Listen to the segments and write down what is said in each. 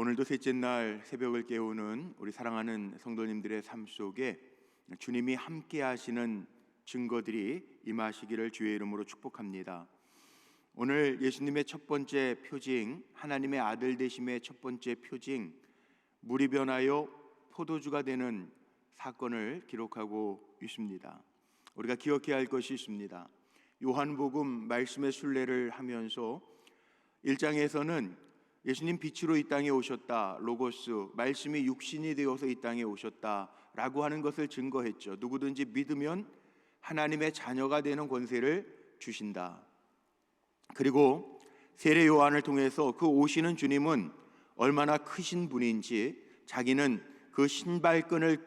오늘도 셋째 날 새벽을 깨우는 우리 사랑하는 성도님들의 삶 속에 주님이 함께 하시는 증거들이 임하시기를 주의 이름으로 축복합니다. 오늘 예수님의 첫 번째 표징, 하나님의 아들 되심의 첫 번째 표징, 물이 변하여 포도주가 되는 사건을 기록하고 있습니다. 우리가 기억해야 할 것이 있습니다. 요한복음 말씀의 순례를 하면서 1장에서는 예수님 빛으로 이 땅에 오셨다, 로고스, 말씀이 육신이 되어서 이 땅에 오셨다라고 하는 것을 증거했죠. 누구든지 믿으면 하나님의 자녀가 되는 권세를 주신다. 그리고 세례 요한을 통해서 그 오시는 주님은 얼마나 크신 분인지 자기는 그 신발끈을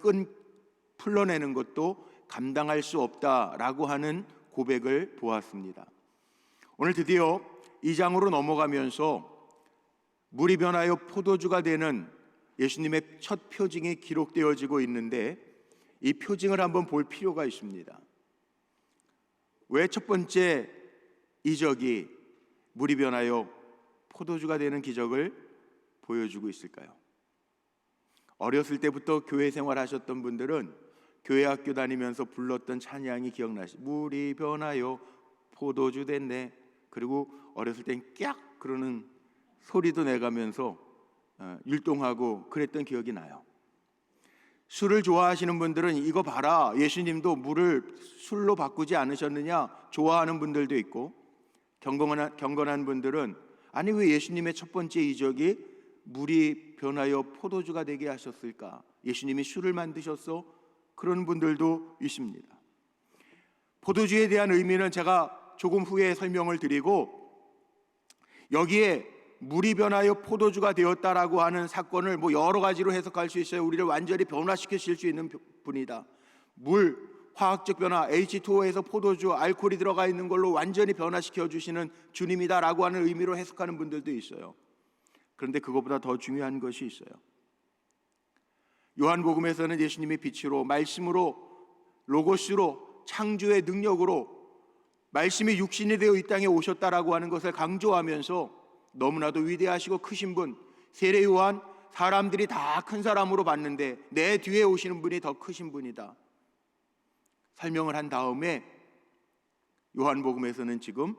풀러내는 것도 감당할 수 없다라고 하는 고백을 보았습니다. 오늘 드디어 2장으로 넘어가면서 물이 변하여 포도주가 되는 예수님의 첫 표징이 기록되어지고 있는데, 이 표징을 한번 볼 필요가 있습니다. 왜 첫 번째 이적이 물이 변하여 포도주가 되는 기적을 보여주고 있을까요? 어렸을 때부터 교회 생활하셨던 분들은 교회 학교 다니면서 불렀던 찬양이 기억나시죠? 물이 변하여 포도주 됐네. 그리고 어렸을 땐 깍 그러는 소리도 내가면서 율동하고 그랬던 기억이 나요. 술을 좋아하시는 분들은 이거 봐라, 예수님도 물을 술로 바꾸지 않으셨느냐 좋아하는 분들도 있고, 경건한 분들은 아니 왜 예수님의 첫 번째 이적이 물이 변하여 포도주가 되게 하셨을까? 예수님이 술을 만드셨어? 그런 분들도 있습니다. 포도주에 대한 의미는 제가 조금 후에 설명을 드리고, 여기에 물이 변하여 포도주가 되었다라고 하는 사건을 여러 가지로 해석할 수 있어요. 우리를 완전히 변화시키실 수 있는 분이다. 물, 화학적 변화, H2O에서 포도주, 알코올이 들어가 있는 걸로 완전히 변화시켜 주시는 주님이다라고 하는 의미로 해석하는 분들도 있어요. 그런데 그것보다 더 중요한 것이 있어요. 요한복음에서는 예수님이 빛으로, 말씀으로, 로고스로, 창조의 능력으로 말씀이 육신이 되어 이 땅에 오셨다라고 하는 것을 강조하면서 너무나도 위대하시고 크신 분, 세례 요한 사람들이 다 큰 사람으로 봤는데 내 뒤에 오시는 분이 더 크신 분이다 설명을 한 다음에, 요한복음에서는 지금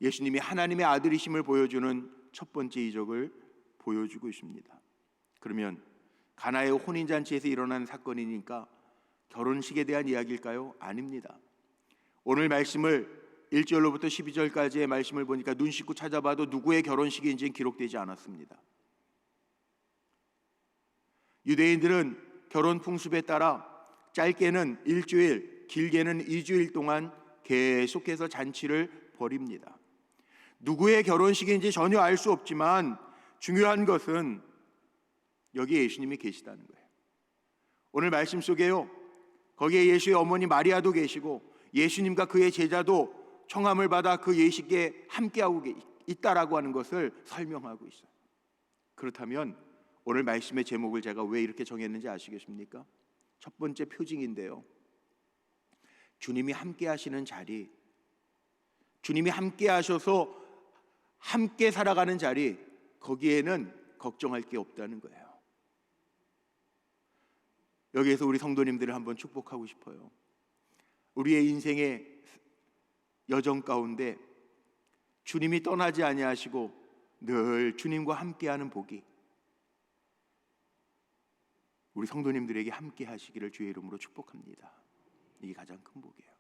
예수님이 하나님의 아들이심을 보여주는 첫 번째 이적을 보여주고 있습니다. 그러면 가나의 혼인잔치에서 일어난 사건이니까 결혼식에 대한 이야기일까요? 아닙니다. 오늘 말씀을 1절로부터 12절까지의 말씀을 보니까 눈 씻고 찾아봐도 누구의 결혼식인지는 기록되지 않았습니다. 유대인들은 결혼 풍습에 따라 짧게는 일주일, 길게는 2주일 동안 계속해서 잔치를 벌입니다. 누구의 결혼식인지 전혀 알 수 없지만 중요한 것은 여기에 예수님이 계시다는 거예요. 오늘 말씀 속에요, 거기에 예수의 어머니 마리아도 계시고 예수님과 그의 제자도 청함을 받아 그 예식에 함께하고 있다라고 하는 것을 설명하고 있어요. 그렇다면 오늘 말씀의 제목을 제가 왜 이렇게 정했는지 아시겠습니까? 첫 번째 표징인데요, 주님이 함께 하시는 자리, 주님이 함께 하셔서 함께 살아가는 자리, 거기에는 걱정할 게 없다는 거예요. 여기에서 우리 성도님들을 한번 축복하고 싶어요. 우리의 인생의 여정 가운데 주님이 떠나지 아니하시고 늘 주님과 함께하는 복이 우리 성도님들에게 함께 하시기를 주의 이름으로 축복합니다. 이게 가장 큰 복이에요.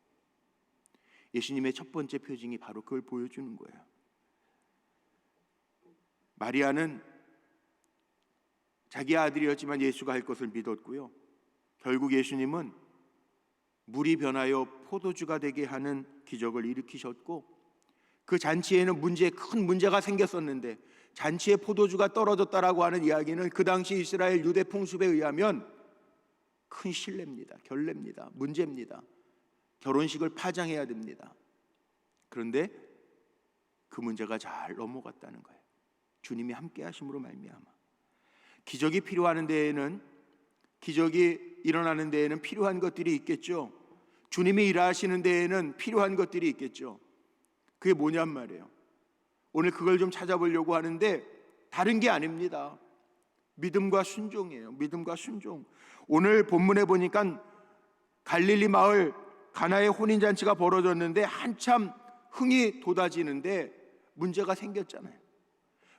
예수님의 첫 번째 표징이 바로 그걸 보여주는 거예요. 마리아는 자기 아들이었지만 예수가 할 것을 믿었고요, 결국 예수님은 물이 변하여 포도주가 되게 하는 기적을 일으키셨고, 그 잔치에는 큰 문제가 생겼었는데 잔치에 포도주가 떨어졌다라고 하는 이야기는 그 당시 이스라엘 유대 풍습에 의하면 큰 신뢰입니다. 결례입니다. 문제입니다. 결혼식을 파장해야 됩니다. 그런데 그 문제가 잘 넘어갔다는 거예요. 주님이 함께 하심으로 말미암아. 기적이 필요한 데에는, 기적이 일어나는 데에는 필요한 것들이 있겠죠. 주님이 일하시는 데에는 필요한 것들이 있겠죠. 그게 뭐냔 말이에요. 오늘 그걸 좀 찾아보려고 하는데, 다른 게 아닙니다. 믿음과 순종이에요. 믿음과 순종. 오늘 본문에 보니까 갈릴리 마을 가나의 혼인잔치가 벌어졌는데 한참 흥이 돋아지는데 문제가 생겼잖아요.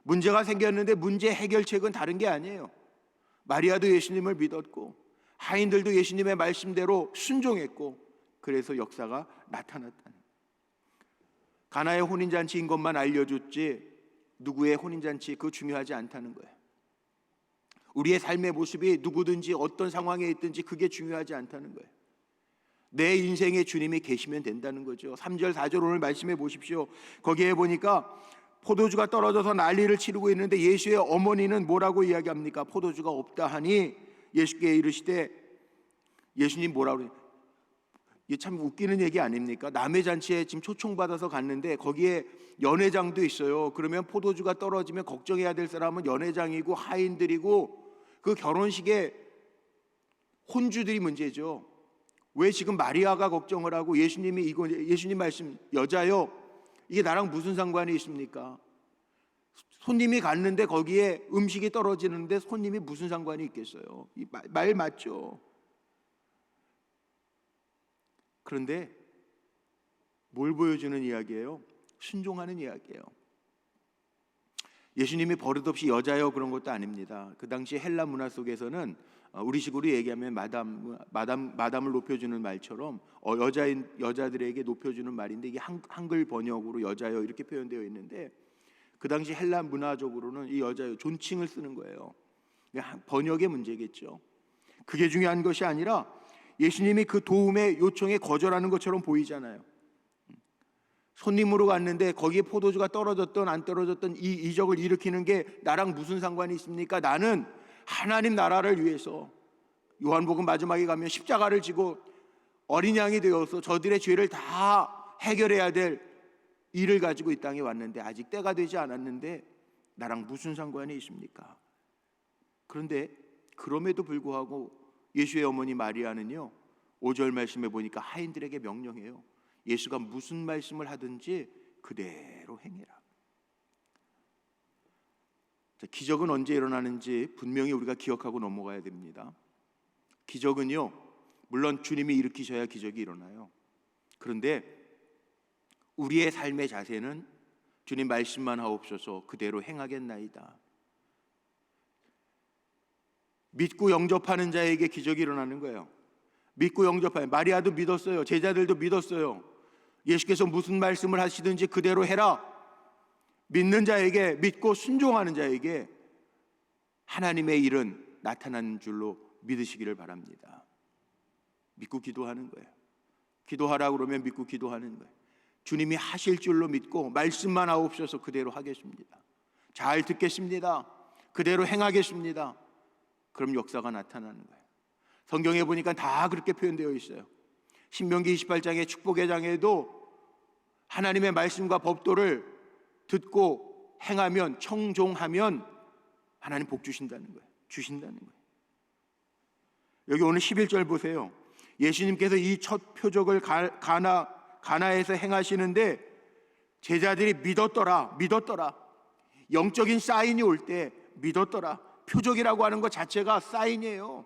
문제가 생겼는데 문제 해결책은 다른 게 아니에요. 마리아도 예수님을 믿었고 하인들도 예수님의 말씀대로 순종했고, 그래서 역사가 나타났다는, 가나의 혼인잔치인 것만 알려줬지 누구의 혼인잔치 그거 중요하지 않다는 거예요. 우리의 삶의 모습이 누구든지 어떤 상황에 있든지 그게 중요하지 않다는 거예요. 내 인생에 주님이 계시면 된다는 거죠. 3절 4절 오늘 말씀해 보십시오. 거기에 보니까 포도주가 떨어져서 난리를 치르고 있는데 예수의 어머니는 뭐라고 이야기합니까? 포도주가 없다 하니 예수께 이르시되, 예수님 뭐라고 그래요? 이게 참 웃기는 얘기 아닙니까? 남의 잔치에 지금 초청받아서 갔는데 거기에 연회장도 있어요. 그러면 포도주가 떨어지면 걱정해야 될 사람은 연회장이고 하인들이고 그 결혼식에 혼주들이 문제죠. 왜 지금 마리아가 걱정을 하고 예수님이 이거, 예수님 말씀 여자요, 이게 나랑 무슨 상관이 있습니까? 손님이 갔는데 거기에 음식이 떨어지는데 손님이 무슨 상관이 있겠어요? 이 말 맞죠? 그런데 뭘 보여주는 이야기예요? 순종하는 이야기예요. 예수님이 버릇없이 여자요 그런 것도 아닙니다. 그 당시 헬라 문화 속에서는 우리식으로 얘기하면 마담을 높여주는 말처럼 여자들에게 높여주는 말인데, 이게 한글 번역으로 여자요 이렇게 표현되어 있는데, 그 당시 헬라 문화적으로는 이 여자요 존칭을 쓰는 거예요. 번역의 문제겠죠. 그게 중요한 것이 아니라 예수님이 그 도움의 요청에 거절하는 것처럼 보이잖아요. 손님으로 갔는데 거기에 포도주가 떨어졌던 안 떨어졌던 이 이적을 일으키는 게 나랑 무슨 상관이 있습니까? 나는 하나님 나라를 위해서, 요한복음 마지막에 가면 십자가를 지고 어린 양이 되어서 저들의 죄를 다 해결해야 될 일을 가지고 이 땅에 왔는데 아직 때가 되지 않았는데 나랑 무슨 상관이 있습니까? 그런데 그럼에도 불구하고 예수의 어머니 마리아는요, 5절 말씀에 보니까 하인들에게 명령해요. 예수가 무슨 말씀을 하든지 그대로 행해라. 자, 기적은 언제 일어나는지 분명히 우리가 기억하고 넘어가야 됩니다. 기적은요, 물론 주님이 일으키셔야 기적이 일어나요. 그런데 우리의 삶의 자세는 주님 말씀만 하옵소서 그대로 행하겠나이다. 믿고 영접하는 자에게 기적이 일어나는 거예요. 믿고 영접하는, 마리아도 믿었어요. 제자들도 믿었어요. 예수께서 무슨 말씀을 하시든지 그대로 해라. 믿는 자에게, 믿고 순종하는 자에게 하나님의 일은 나타나는 줄로 믿으시기를 바랍니다. 믿고 기도하는 거예요. 기도하라 그러면 믿고 기도하는 거예요. 주님이 하실 줄로 믿고 말씀만 하옵소서 그대로 하겠습니다. 잘 듣겠습니다. 그대로 행하겠습니다. 그럼 역사가 나타나는 거예요. 성경에 보니까 다 그렇게 표현되어 있어요. 신명기 28장의 축복의 장에도 하나님의 말씀과 법도를 듣고 행하면, 청종하면 하나님 복 주신다는 거예요. 주신다는 거예요. 여기 오늘 11절 보세요. 예수님께서 이 첫 표적을 가나에서 행하시는데 제자들이 믿었더라. 영적인 사인이 올 때 믿었더라. 표적이라고 하는 것 자체가 사인이에요.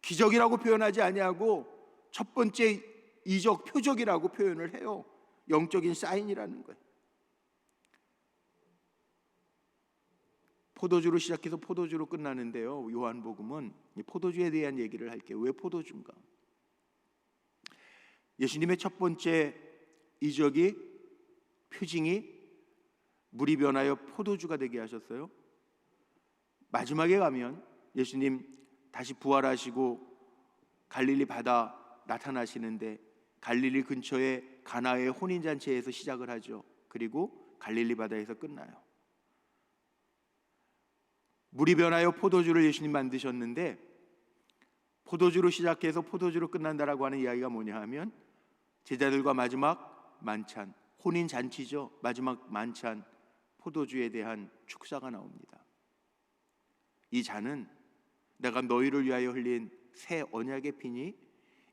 기적이라고 표현하지 아니하고 첫 번째 이적, 표적이라고 표현을 해요. 영적인 사인이라는 거예요. 포도주로 시작해서 포도주로 끝나는데요, 요한복음은 포도주에 대한 얘기를 할게요. 왜 포도주인가? 예수님의 첫 번째 이적이, 표징이 물이 변하여 포도주가 되게 하셨어요. 마지막에 가면 예수님 다시 부활하시고 갈릴리 바다 나타나시는데 갈릴리 근처에 가나의 혼인잔치에서 시작을 하죠. 그리고 갈릴리 바다에서 끝나요. 물이 변하여 포도주를 예수님 만드셨는데 포도주로 시작해서 포도주로 끝난다라고 하는 이야기가 뭐냐 하면 제자들과 마지막 만찬, 혼인잔치죠. 마지막 만찬, 포도주에 대한 축사가 나옵니다. 이 잔은 내가 너희를 위하여 흘린 새 언약의 피니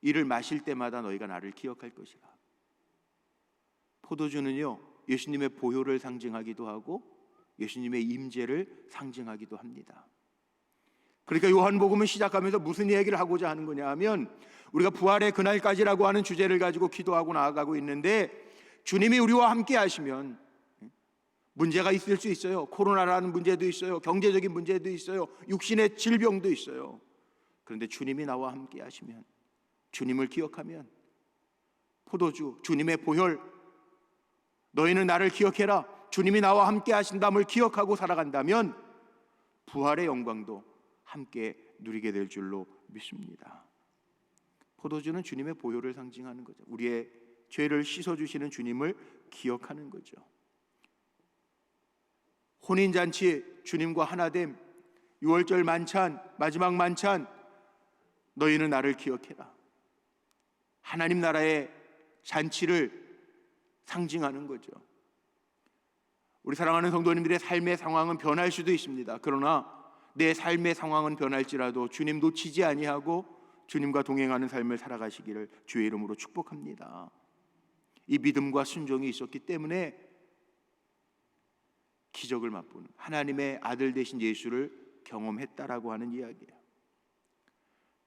이를 마실 때마다 너희가 나를 기억할 것이라. 포도주는요, 예수님의 보혈을 상징하기도 하고 예수님의 임재를 상징하기도 합니다. 그러니까 요한복음은 시작하면서 무슨 얘기를 하고자 하는 거냐 하면, 우리가 부활의 그날까지라고 하는 주제를 가지고 기도하고 나아가고 있는데, 주님이 우리와 함께 하시면 문제가 있을 수 있어요. 코로나라는 문제도 있어요. 경제적인 문제도 있어요. 육신의 질병도 있어요. 그런데 주님이 나와 함께 하시면, 주님을 기억하면, 포도주, 주님의 보혈, 너희는 나를 기억해라, 주님이 나와 함께 하신다를 기억하고 살아간다면 부활의 영광도 함께 누리게 될 줄로 믿습니다. 포도주는 주님의 보혈을 상징하는 거죠. 우리의 죄를 씻어주시는 주님을 기억하는 거죠. 혼인잔치, 주님과 하나됨, 유월절 만찬, 마지막 만찬, 너희는 나를 기억해라, 하나님 나라의 잔치를 상징하는 거죠. 우리 사랑하는 성도님들의 삶의 상황은 변할 수도 있습니다. 그러나 내 삶의 상황은 변할지라도 주님 놓치지 아니하고 주님과 동행하는 삶을 살아가시기를 주의 이름으로 축복합니다. 이 믿음과 순종이 있었기 때문에 기적을 맛보는, 하나님의 아들 되신 예수를 경험했다라고 하는 이야기예요.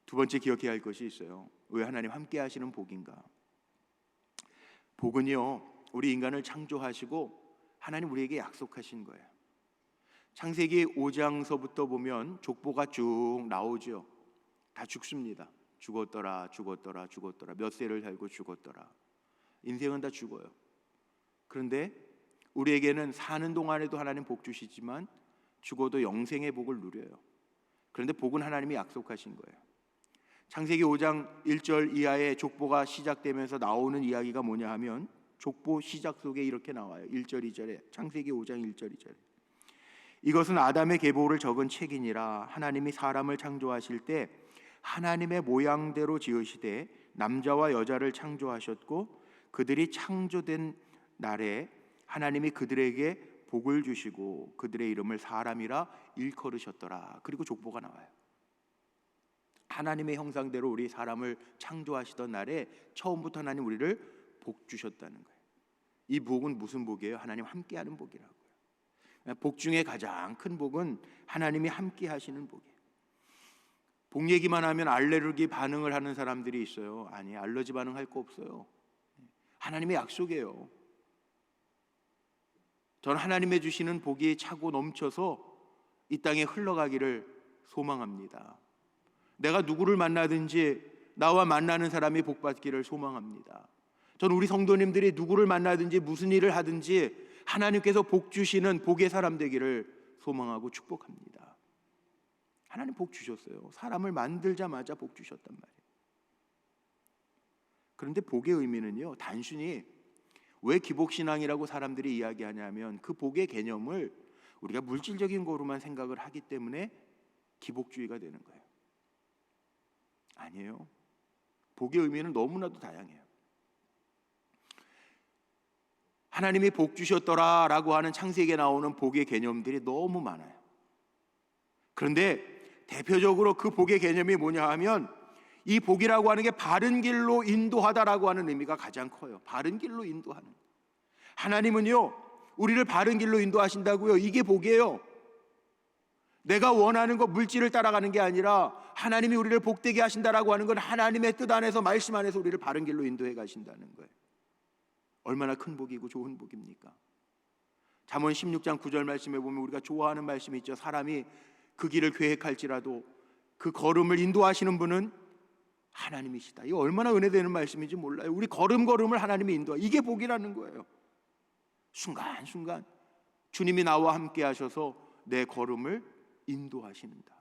두 번째 기억해야 할 것이 있어요. 왜 하나님 함께 하시는 복인가? 복은요, 우리 인간을 창조하시고 하나님 우리에게 약속하신 거예요. 창세기 5장서부터 보면 족보가 쭉 나오죠. 다 죽습니다. 죽었더라, 죽었더라, 죽었더라. 몇 세를 살고 죽었더라. 인생은 다 죽어요. 그런데 우리에게는 사는 동안에도 하나님 복 주시지만 죽어도 영생의 복을 누려요. 그런데 복은 하나님이 약속하신 거예요. 창세기 5장 1절 이하의 족보가 시작되면서 나오는 이야기가 뭐냐 하면, 족보 시작 속에 이렇게 나와요. 1절 2절에, 창세기 5장 1절 2절에, 이것은 아담의 계보를 적은 책이니라. 하나님이 사람을 창조하실 때 하나님의 모양대로 지으시되 남자와 여자를 창조하셨고, 그들이 창조된 날에 하나님이 그들에게 복을 주시고 그들의 이름을 사람이라 일컬으셨더라. 그리고 족보가 나와요. 하나님의 형상대로 우리 사람을 창조하시던 날에 처음부터 하나님 우리를 복 주셨다는 거예요. 이 복은 무슨 복이에요? 하나님 함께하는 복이라고요. 복 중에 가장 큰 복은 하나님이 함께 하시는 복이에요. 복 얘기만 하면 알레르기 반응을 하는 사람들이 있어요. 아니, 알러지 반응할 거 없어요. 하나님의 약속이에요. 저는 하나님의 주시는 복이 차고 넘쳐서 이 땅에 흘러가기를 소망합니다. 내가 누구를 만나든지 나와 만나는 사람이 복 받기를 소망합니다. 저는 우리 성도님들이 누구를 만나든지 무슨 일을 하든지 하나님께서 복 주시는 복의 사람 되기를 소망하고 축복합니다. 하나님 복 주셨어요. 사람을 만들자마자 복 주셨단 말이에요. 그런데 복의 의미는요, 단순히 왜 기복신앙이라고 사람들이 이야기하냐면, 그 복의 개념을 우리가 물질적인 거로만 생각을 하기 때문에 기복주의가 되는 거예요. 아니에요. 복의 의미는 너무나도 다양해요. 하나님이 복 주셨더라라고 하는 창세기에 나오는 복의 개념들이 너무 많아요. 그런데 대표적으로 그 복의 개념이 뭐냐 하면, 이 복이라고 하는 게 바른 길로 인도하다라고 하는 의미가 가장 커요. 바른 길로 인도하는. 하나님은요, 우리를 바른 길로 인도하신다고요. 이게 복이에요. 내가 원하는 것, 물질을 따라가는 게 아니라 하나님이 우리를 복되게 하신다라고 하는 건 하나님의 뜻 안에서, 말씀 안에서 우리를 바른 길로 인도해 가신다는 거예요. 얼마나 큰 복이고 좋은 복입니까? 잠언 16장 9절 말씀에 보면 우리가 좋아하는 말씀이 있죠. 사람이 그 길을 계획할지라도 그 걸음을 인도하시는 분은 하나님이시다. 이거 얼마나 은혜되는 말씀인지 몰라요. 우리 걸음걸음을 하나님이 인도하, 이게 복이라는 거예요. 순간순간 주님이 나와 함께 하셔서 내 걸음을 인도하시는다.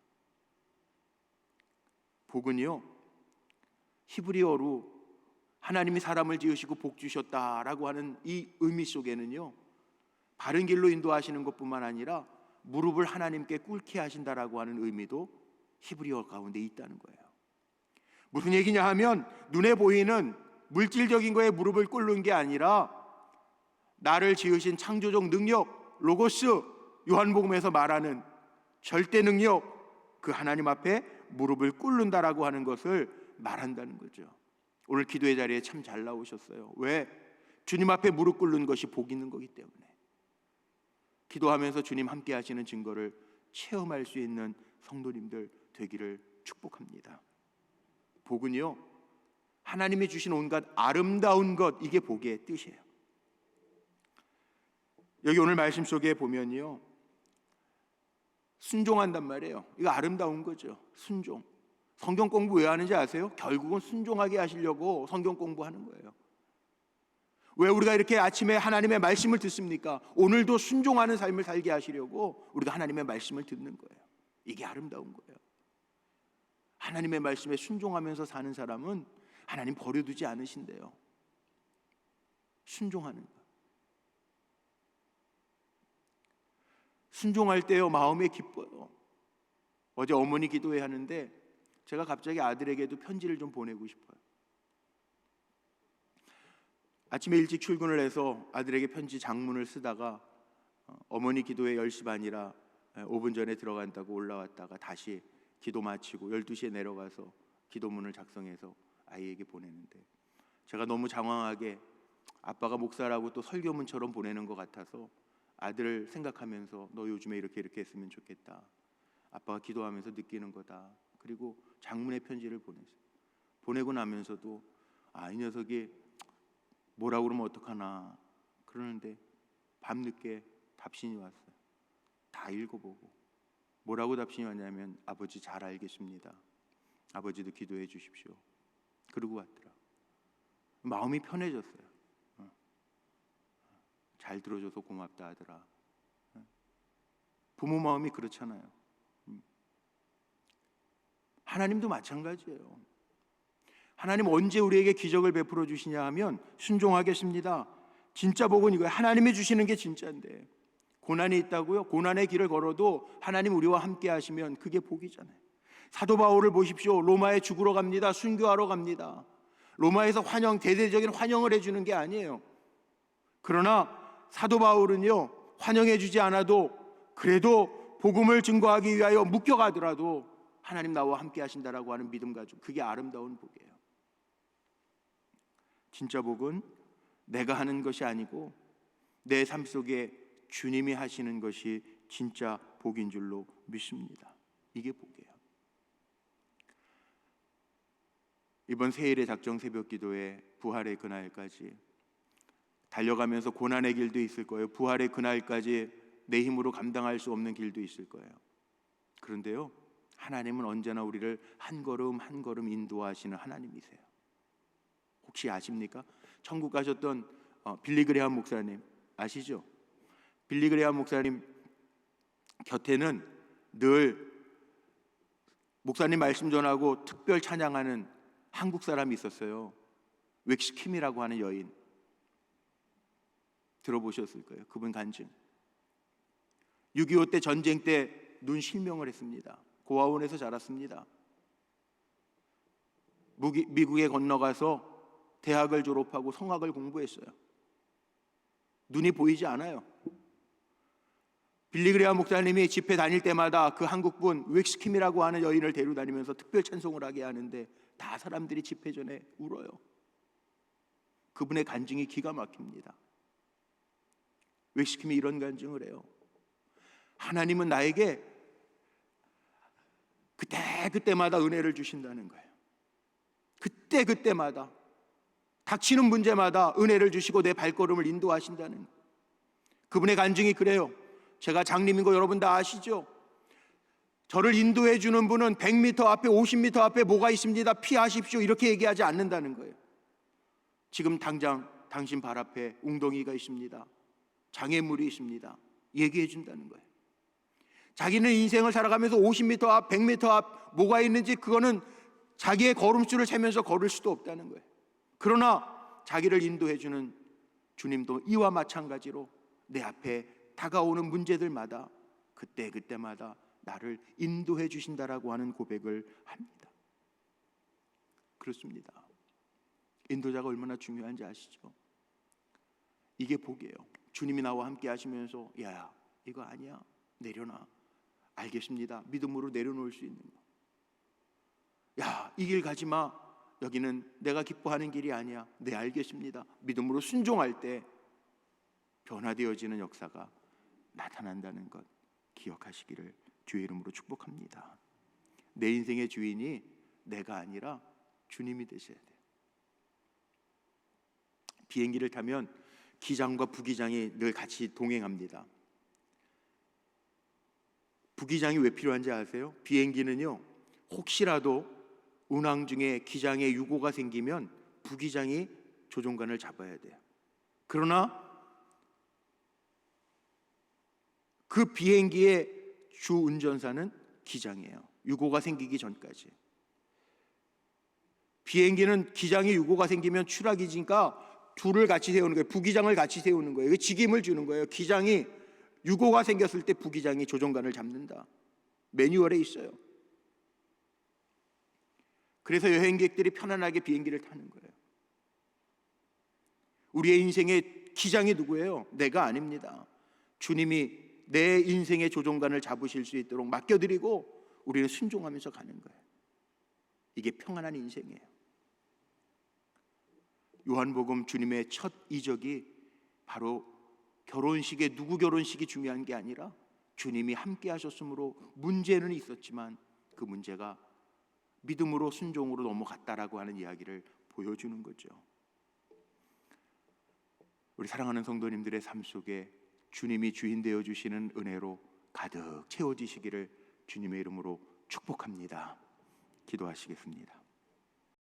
복은요, 히브리어로 하나님이 사람을 지으시고 복 주셨다라고 하는 이 의미 속에는요, 바른 길로 인도하시는 것뿐만 아니라 무릎을 하나님께 꿇게 하신다라고 하는 의미도 히브리어 가운데 있다는 거예요. 무슨 얘기냐 하면, 눈에 보이는 물질적인 거에 무릎을 꿇는 게 아니라 나를 지으신 창조적 능력, 로고스, 요한복음에서 말하는 절대 능력, 그 하나님 앞에 무릎을 꿇는다라고 하는 것을 말한다는 거죠. 오늘 기도의 자리에 참 잘 나오셨어요. 왜? 주님 앞에 무릎 꿇는 것이 복 있는 거기 때문에. 기도하면서 주님 함께 하시는 증거를 체험할 수 있는 성도님들 되기를 축복합니다. 복은요, 하나님이 주신 온갖 아름다운 것, 이게 복의 뜻이에요. 여기 오늘 말씀 속에 보면요, 순종한단 말이에요. 이거 아름다운 거죠. 순종. 성경 공부 왜 하는지 아세요? 결국은 순종하게 하시려고 성경 공부하는 거예요. 왜 우리가 이렇게 아침에 하나님의 말씀을 듣습니까? 오늘도 순종하는 삶을 살게 하시려고 우리가 하나님의 말씀을 듣는 거예요. 이게 아름다운 거예요. 하나님의 말씀에 순종하면서 사는 사람은 하나님 버려두지 않으신대요. 순종하는 거. 순종할 때요, 마음에 기뻐요. 어제 어머니 기도회 하는데 제가 갑자기 아들에게도 편지를 좀 보내고 싶어요. 아침에 일찍 출근을 해서 아들에게 편지 장문을 쓰다가 어머니 기도회 10시 반이라 5분 전에 들어간다고 올라왔다가 다시 기도 마치고 12시에 내려가서 기도문을 작성해서 아이에게 보내는데, 제가 너무 장황하게 아빠가 목사라고 또 설교문처럼 보내는 것 같아서 아들을 생각하면서 너 요즘에 이렇게 했으면 좋겠다, 아빠가 기도하면서 느끼는 거다, 그리고 장문의 편지를 보냈어요. 보내고 나면서도 이 녀석이 뭐라고 그러면 어떡하나 그러는데 밤늦게 답신이 왔어요. 다 읽어보고 뭐라고 답신이 왔냐면, 아버지 잘 알겠습니다, 아버지도 기도해 주십시오, 그러고 왔더라. 마음이 편해졌어요. 잘 들어줘서 고맙다 하더라. 부모 마음이 그렇잖아요. 하나님도 마찬가지예요. 하나님 언제 우리에게 기적을 베풀어 주시냐 하면 순종하겠습니다. 진짜 복은 이거예요. 하나님이 주시는 게 진짜인데, 고난이 있다고요? 고난의 길을 걸어도 하나님 우리와 함께 하시면 그게 복이잖아요. 사도 바울을 보십시오. 로마에 죽으러 갑니다. 순교하러 갑니다. 로마에서 대대적인 환영을 해주는 게 아니에요. 그러나 사도 바울은요, 환영해 주지 않아도 그래도 복음을 증거하기 위하여 묶여가더라도 하나님 나와 함께 하신다라고 하는 믿음 가지고, 그게 아름다운 복이에요. 진짜 복은 내가 하는 것이 아니고 내 삶 속에 주님이 하시는 것이 진짜 복인 줄로 믿습니다. 이게 복이에요. 이번 세일의 작정 새벽 기도에 부활의 그날까지 달려가면서 고난의 길도 있을 거예요. 부활의 그날까지 내 힘으로 감당할 수 없는 길도 있을 거예요. 그런데요, 하나님은 언제나 우리를 한 걸음 한 걸음 인도하시는 하나님이세요. 혹시 아십니까? 천국 가셨던 빌리 그레이엄 목사님 아시죠? 빌리 그레이엄 목사님 곁에는 늘 목사님 말씀 전하고 특별 찬양하는 한국 사람이 있었어요. 웩시 킴이라고 하는 여인, 들어보셨을 거예요. 그분 간증. 6.25 때 전쟁 때 눈 실명을 했습니다. 고아원에서 자랐습니다. 미국에 건너가서 대학을 졸업하고 성악을 공부했어요. 눈이 보이지 않아요. 빌리 그레이엄 목사님이 집회 다닐 때마다 그 한국분 웩시 킴이라고 하는 여인을 데려다니면서 특별 찬송을 하게 하는데 다 사람들이 집회 전에 울어요. 그분의 간증이 기가 막힙니다. 웩시 킴이 이런 간증을 해요. 하나님은 나에게 그때마다 은혜를 주신다는 거예요. 그때마다 닥치는 문제마다 은혜를 주시고 내 발걸음을 인도하신다는 거예요. 그분의 간증이 그래요. 제가 장님인 거 여러분 다 아시죠? 저를 인도해 주는 분은 100m 앞에 50m 앞에 뭐가 있습니다, 피하십시오, 이렇게 얘기하지 않는다는 거예요. 지금 당장 당신 발 앞에 웅덩이가 있습니다, 장애물이 있습니다, 얘기해 준다는 거예요. 자기는 인생을 살아가면서 50m 앞, 100m 앞 뭐가 있는지 그거는 자기의 걸음수를 세면서 걸을 수도 없다는 거예요. 그러나 자기를 인도해 주는 주님도 이와 마찬가지로 내 앞에 다가오는 문제들마다 그때마다 나를 인도해 주신다라고 하는 고백을 합니다. 그렇습니다. 인도자가 얼마나 중요한지 아시죠? 이게 복이에요. 주님이 나와 함께 하시면서 야, 이거 아니야, 내려놔, 알겠습니다, 믿음으로 내려놓을 수 있는 거. 야, 이 길 가지 마, 여기는 내가 기뻐하는 길이 아니야, 네 알겠습니다, 믿음으로 순종할 때 변화되어지는 역사가 나타난다는 것 기억하시기를 주의 이름으로 축복합니다. 내 인생의 주인이 내가 아니라 주님이 되셔야 돼요. 비행기를 타면 기장과 부기장이 늘 같이 동행합니다. 부기장이 왜 필요한지 아세요? 비행기는요, 혹시라도 운항 중에 기장에 유고가 생기면 부기장이 조종관을 잡아야 돼요. 그러나 그 비행기의 주 운전사는 기장이에요. 유고가 생기기 전까지. 비행기는 기장에 유고가 생기면 추락이니까 둘을 같이 세우는 거예요. 부기장을 같이 세우는 거예요. 직임을 주는 거예요. 기장이 유고가 생겼을 때 부기장이 조종관을 잡는다. 매뉴얼에 있어요. 그래서 여행객들이 편안하게 비행기를 타는 거예요. 우리의 인생의 기장이 누구예요? 내가 아닙니다. 주님이 내 인생의 조종관을 잡으실 수 있도록 맡겨드리고 우리는 순종하면서 가는 거예요. 이게 평안한 인생이에요. 요한복음 주님의 첫 이적이 바로 결혼식에 누구 결혼식이 중요한 게 아니라 주님이 함께 하셨으므로 문제는 있었지만 그 문제가 믿음으로 순종으로 넘어갔다라고 하는 이야기를 보여주는 거죠. 우리 사랑하는 성도님들의 삶 속에 주님이 주인 되어 주시는 은혜로 가득 채워지시기를 주님의 이름으로 축복합니다. 기도하시겠습니다.